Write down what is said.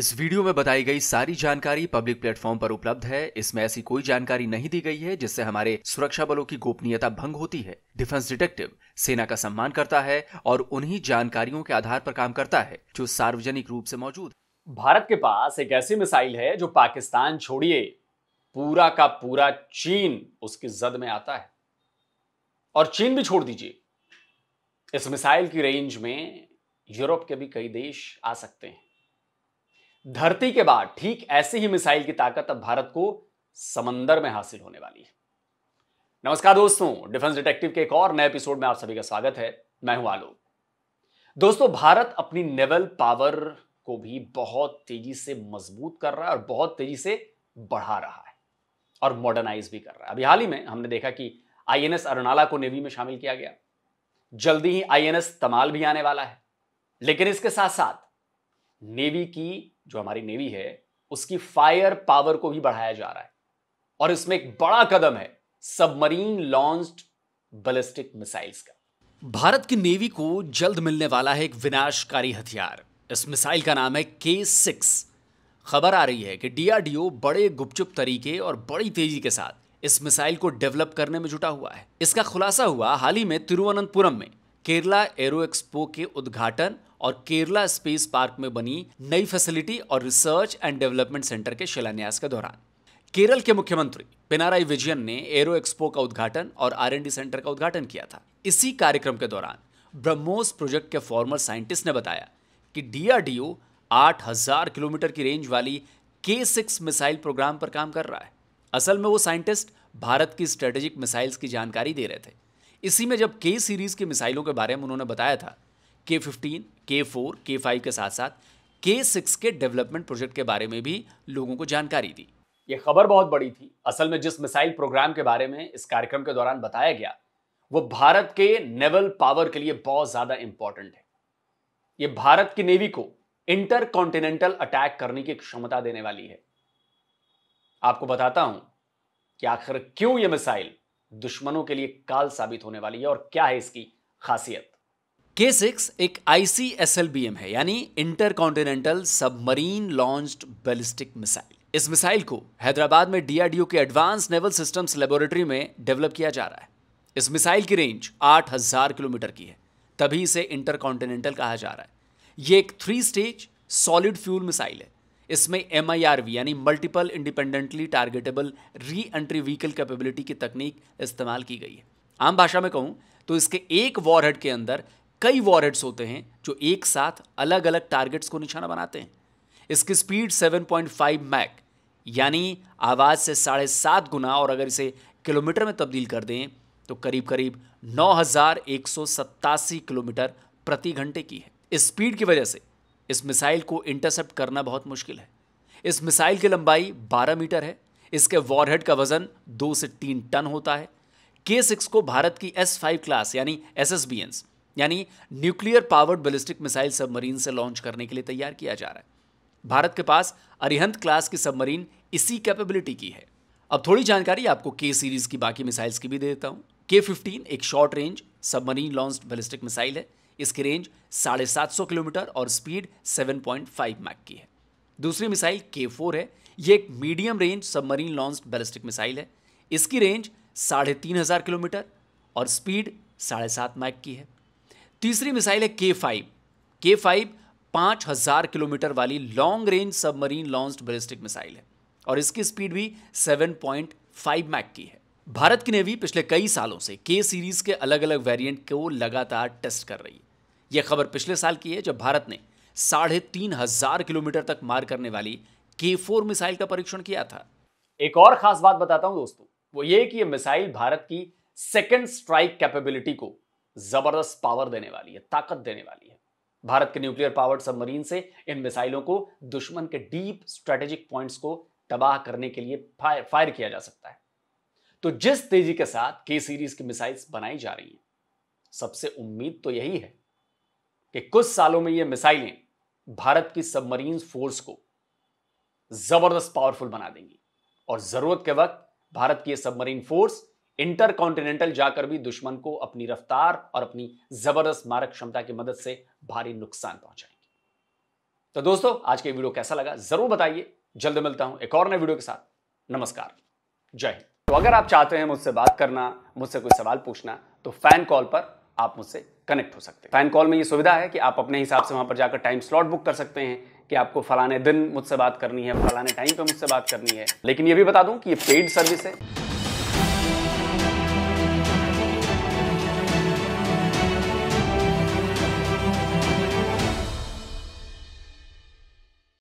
इस वीडियो में बताई गई सारी जानकारी पब्लिक प्लेटफॉर्म पर उपलब्ध है। इसमें ऐसी कोई जानकारी नहीं दी गई है जिससे हमारे सुरक्षा बलों की गोपनीयता भंग होती है। डिफेंस डिटेक्टिव सेना का सम्मान करता है और उन्हीं जानकारियों के आधार पर काम करता है जो सार्वजनिक रूप से मौजूद। भारत के पास एक ऐसी मिसाइल है जो पाकिस्तान छोड़िए पूरा का पूरा चीन उसकी जद में आता है। और चीन भी छोड़ दीजिए, इस मिसाइल की रेंज में यूरोप के भी कई देश आ सकते हैं। धरती के बाद ठीक ऐसी ही मिसाइल की ताकत अब भारत को समंदर में हासिल होने वाली है। नमस्कार दोस्तों, डिफेंस डिटेक्टिव के एक और नए एपिसोड में आप सभी का स्वागत है। मैं हूं आलोक। दोस्तों, भारत अपनी नेवल पावर को भी बहुत तेजी से मजबूत कर रहा है और बहुत तेजी से बढ़ा रहा है और मॉडर्नाइज भी कर रहा है। अभी हाल ही में हमने देखा कि आईएनएस अरुणाला को नेवी में शामिल किया गया। जल्दी ही आईएनएस तमाल भी आने वाला है। लेकिन इसके साथ साथ नेवी की जो हमारी नेवी है उसकी फायर पावर को भी बढ़ाया जा रहा है और इसमें एक बड़ा कदम है सबमरीन लॉन्च्ड बैलिस्टिक मिसाइल्स का। भारत की नेवी को जल्द मिलने वाला है एक विनाशकारी हथियार। इस मिसाइल का नाम है K6। खबर आ रही है कि डीआरडीओ बड़े गुपचुप तरीके और बड़ी तेजी के साथ इस मिसाइल को डेवलप करने में जुटा हुआ है। इसका खुलासा हुआ हाल ही में तिरुवनंतपुरम में केरला एरो एक्सपो के उद्घाटन और केरला स्पेस पार्क में बनी नई फैसिलिटी और रिसर्च एंड डेवलपमेंट सेंटर के शिलान्यास के दौरान। केरल के मुख्यमंत्री पिनाराई विजयन ने एरो एक्सपो का उद्घाटन और R&D सेंटर का उद्घाटन किया था। इसी कार्यक्रम के दौरान ब्रह्मोस प्रोजेक्ट के फॉर्मर साइंटिस्ट ने बताया कि डीआरडीओ 8000 किलोमीटर की रेंज वाली K6 मिसाइल प्रोग्राम पर काम कर रहा है। असल में वो साइंटिस्ट भारत की स्ट्रेटेजिक मिसाइल्स की जानकारी दे रहे थे। इसी में जब K सीरीज की मिसाइलों के बारे में उन्होंने बताया था, K15, K4, K5 के साथ साथ K6 के डेवलपमेंट प्रोजेक्ट के बारे में भी लोगों को जानकारी दी। यह खबर बहुत बड़ी थी। असल में जिस मिसाइल प्रोग्राम के बारे में इस कार्यक्रम के दौरान बताया गया वो भारत के नेवल पावर के लिए बहुत ज्यादा इंपॉर्टेंट है। यह भारत की नेवी को इंटर कॉन्टिनेंटल अटैक करने की क्षमता देने वाली है। आपको बताता हूं कि आखिर क्यों यह मिसाइल दुश्मनों के लिए काल साबित होने वाली है और क्या है इसकी खासियत। K6 एक ICSLBM है, यानी inter continental submarine launched ballistic missile. इस मिसाइल को हैदराबाद में डीआरडीओ के एडवांस नेवल सिस्टम्स लेबोरेटरी में डेवलप किया जा रहा है। इस मिसाइल की रेंज 8000 किलोमीटर की है, तभी इसे इंटर कॉन्टिनेंटल कहा जा रहा है। यह एक 3 स्टेज सॉलिड फ्यूल मिसाइल है। इसमें MIRV यानी multiple independently targetable re entry vehicle capability की तकनीक इस्तेमाल की गई है। आम भाषा में कहूं तो इसके एक वॉरहेड के अंदर कई वॉरहेड्स होते हैं जो एक साथ अलग अलग टारगेट्स को निशाना बनाते हैं। इसकी स्पीड 7.5 मैक यानी आवाज से 7.5 गुना, और अगर इसे किलोमीटर में तब्दील कर दें तो करीब करीब 9187 किलोमीटर प्रति घंटे की है। इस स्पीड की वजह से इस मिसाइल को इंटरसेप्ट करना बहुत मुश्किल है। इस मिसाइल की लंबाई 12 मीटर है। इसके वॉरहेड का वजन 2 से 3 टन होता है। K6 को भारत की S5 क्लास यानी SSBNs यानी nuclear powered ballistic missile submarine से लॉन्च करने के लिए तैयार किया जा रहा है। भारत के पास अरिहंत क्लास की सबमरीन इसी कैपेबिलिटी की है। अब थोड़ी जानकारी आपको K सीरीज की बाकी मिसाइल्स की भी दे देता हूं। K15 एक short range submarine launched ballistic missile है। इसकी रेंज 750 किलोमीटर और स्पीड 7.5 मैक की है। दूसरी मिसाइल K4 है। यह एक medium range submarine launched ballistic missile है। इसकी रेंज 3500 किलोमीटर और स्पीड 7.5 मैक की है। तीसरी मिसाइल है K5। K5 5000 किलोमीटर वाली long range submarine launched ballistic missile है और इसकी स्पीड भी 7.5 मैक की है। भारत की नेवी पिछले कई सालों से K सीरीज के अलग अलग वेरिएंट को लगातार टेस्ट कर रही है। यह खबर पिछले साल की है जब भारत ने 3500 किलोमीटर तक मार करने वाली K4 मिसाइल का परीक्षण किया था। एक और खास बात बताता हूं दोस्तों, वो ये कि यह मिसाइल भारत की सेकंड स्ट्राइक कैपेबिलिटी को जबरदस्त पावर देने वाली है, ताकत देने वाली है। भारत के न्यूक्लियर पावर्ड सबमरीन से इन मिसाइलों को दुश्मन के डीप स्ट्रेटेजिक पॉइंट्स को तबाह करने के लिए फायर किया जा सकता है। तो जिस तेजी के साथ K सीरीज की मिसाइल्स बनाई जा रही हैं, सबसे उम्मीद तो यही है कि कुछ सालों में ये मिसाइलें भारत की सबमरीन फोर्स को जबरदस्त पावरफुल बना देंगी और जरूरत के वक्त भारत की ये सबमरीन फोर्स इंटर कॉन्टिनेंटल जाकर भी दुश्मन को अपनी रफ्तार और अपनी जबरदस्त मारक क्षमता की मदद से भारी नुकसान पहुंचाएंगे। तो दोस्तों, आज के वीडियो कैसा लगा जरूर बताइए। जल्द मिलता हूं एक और नए वीडियो के साथ। नमस्कार, जय हिंद। तो अगर आप चाहते हैं मुझसे बात करना, मुझसे कोई सवाल पूछना, तो फैन कॉल पर आप मुझसे कनेक्ट हो सकते हैं। फैन कॉल में ये सुविधा है कि आप अपने हिसाब से वहां पर जाकर टाइम स्लॉट बुक कर सकते हैं कि आपको फलाने दिन मुझसे बात करनी है, फलाने टाइम पे मुझसे बात करनी है। लेकिन ये भी बता दूं कि ये पेड सर्विस है।